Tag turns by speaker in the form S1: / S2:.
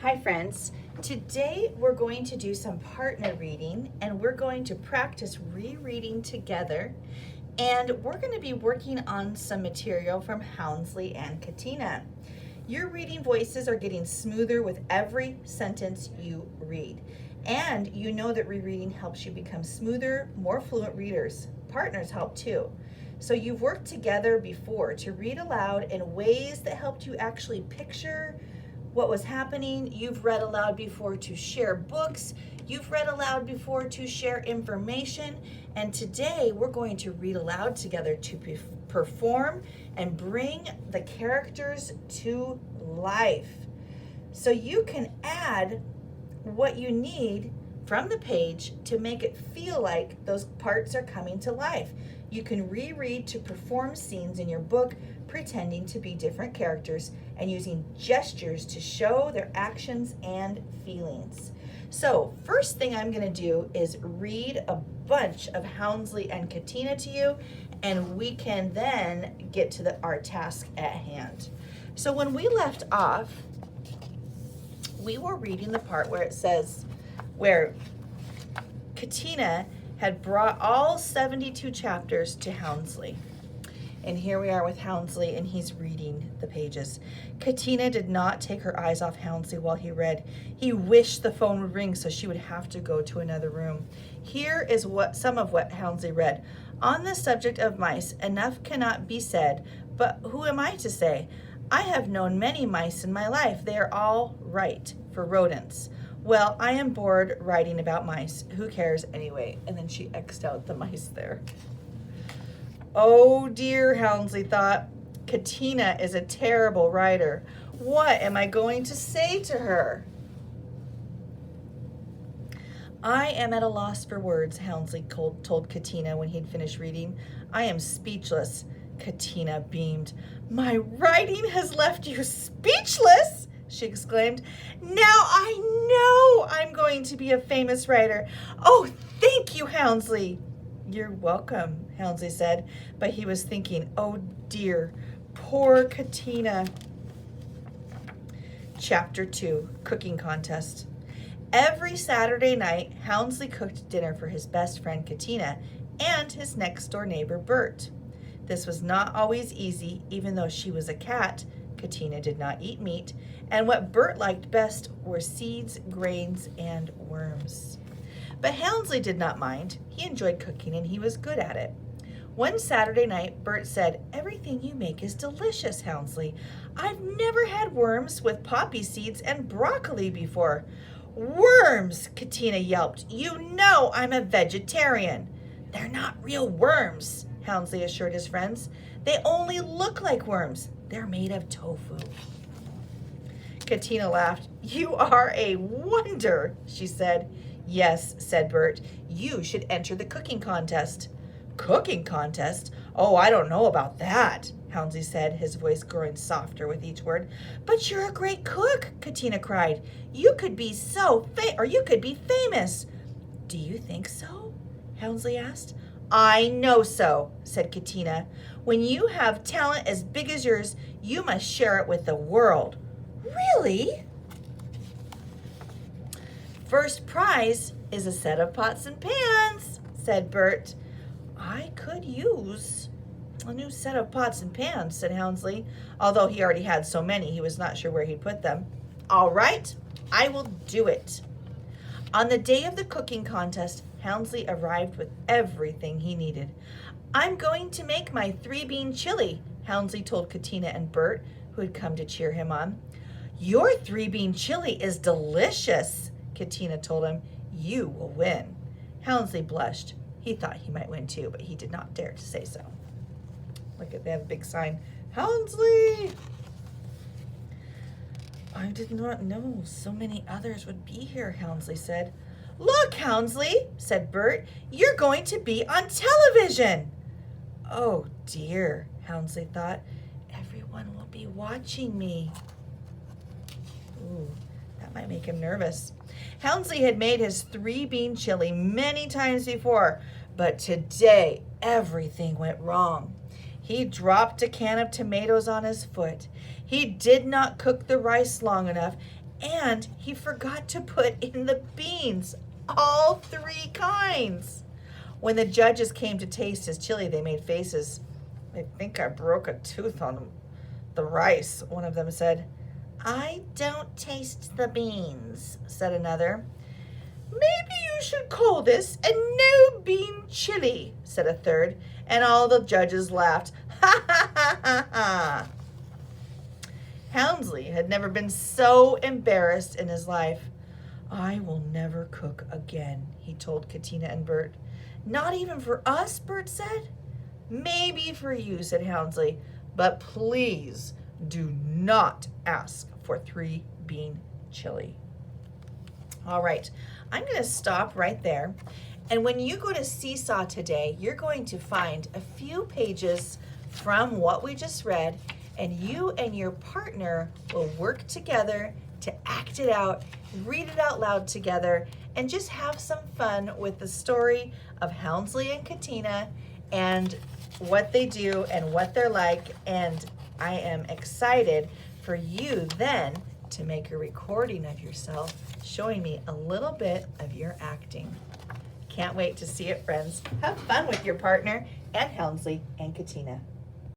S1: Hi friends, today we're going to do some partner reading and we're going to practice rereading together, and we're going to be working on some material from Houndsley and Katina. Your reading voices are getting smoother with every sentence you read, and you know that rereading helps you become smoother, more fluent readers. Partners help too. So you've worked together before to read aloud in ways that helped you actually picture what was happening. You've read aloud before to share books. You've read aloud before to share information. And today we're going to read aloud together to perform and bring the characters to life. So you can add what you need from the page to make it feel like those parts are coming to life. You can reread to perform scenes in your book, pretending to be different characters and using gestures to show their actions and feelings. So first thing I'm going to do is read a bunch of Houndsley and Katina to you, and we can then get to our task at hand. So when we left off, we were reading the part where it says, where Katina had brought all 72 chapters to Houndsley. And here we are with Houndsley, and he's reading the pages. Katina did not take her eyes off Houndsley while he read. He wished the phone would ring so she would have to go to another room. Here is some of what Houndsley read. On the subject of mice, enough cannot be said, but who am I to say? I have known many mice in my life. They are all right for rodents. Well, I am bored writing about mice. Who cares anyway? And then she X'd out the mice there. Oh dear, Houndsley thought. Katina is a terrible writer. What am I going to say to her? I am at a loss for words, Houndsley told Katina when he'd finished reading. I am speechless. Katina beamed. My writing has left you speechless, she exclaimed. Now I know I'm going to be a famous writer. Oh, thank you, Houndsley. You're welcome, Houndsley said, but he was thinking, oh dear, poor Katina. Chapter 2, Cooking Contest. Every Saturday night, Houndsley cooked dinner for his best friend Katina and his next-door neighbor Bert. This was not always easy. Even though she was a cat, Katina did not eat meat, and what Bert liked best were seeds, grains, and worms. But Houndsley did not mind. He enjoyed cooking, and he was good at it. One Saturday night, Bert said, Everything you make is delicious, Houndsley. I've never had worms with poppy seeds and broccoli before. Worms, Katina yelped. You know I'm a vegetarian. They're not real worms, Houndsley assured his friends. They only look like worms. They're made of tofu. Katina laughed. You are a wonder, she said. Yes, said Bert. You should enter the cooking contest. Cooking contest? Oh, I don't know about that, Houndsley said, his voice growing softer with each word. But you're a great cook, Katina cried. You could be you could be famous. Do you think so? Houndsley asked. I know so, said Katina. When you have talent as big as yours, you must share it with the world. Really? First prize is a set of pots and pans, said Bert. I could use a new set of pots and pans, said Houndsley. Although he already had so many, he was not sure where he'd put them. All right, I will do it. On the day of the cooking contest, Houndsley arrived with everything he needed. I'm going to make my 3-bean chili, Houndsley told Katina and Bert, who had come to cheer him on. Your 3-bean chili is delicious, Katina told him. You will win. Houndsley blushed. He thought he might win too, but he did not dare to say so. Look at, they have a big sign. Houndsley! I did not know so many others would be here, Houndsley said. Look, Houndsley, said Bert. You're going to be on television. Oh dear, Houndsley thought. Everyone will be watching me. Ooh, that might make him nervous. Houndsley had made his 3-bean chili many times before, but today everything went wrong. He dropped a can of tomatoes on his foot. He did not cook the rice long enough, And he forgot to put in the beans, all 3 kinds. When the judges came to taste his chili, they made faces. "I think I broke a tooth on the rice," one of them said. "I don't taste the beans," said another. "Maybe you should call this a no-bean chili," said a third, and all the judges laughed. Ha ha ha ha ha. Houndsley had never been so embarrassed in his life. "I will never cook again," he told Katina and Bert. "Not even for us?" Bert said. "Maybe for you," said Houndsley, "but please do not ask for 3-bean chili." All right, I'm going to stop right there. And when you go to Seesaw today, you're going to find a few pages from what we just read, and you and your partner will work together to act it out, read it out loud together, and just have some fun with the story of Houndsley and Katina and what they do and what they're like. And I am excited for you then to make a recording of yourself showing me a little bit of your acting. Can't wait to see it, friends. Have fun with your partner and Houndsley and Katina.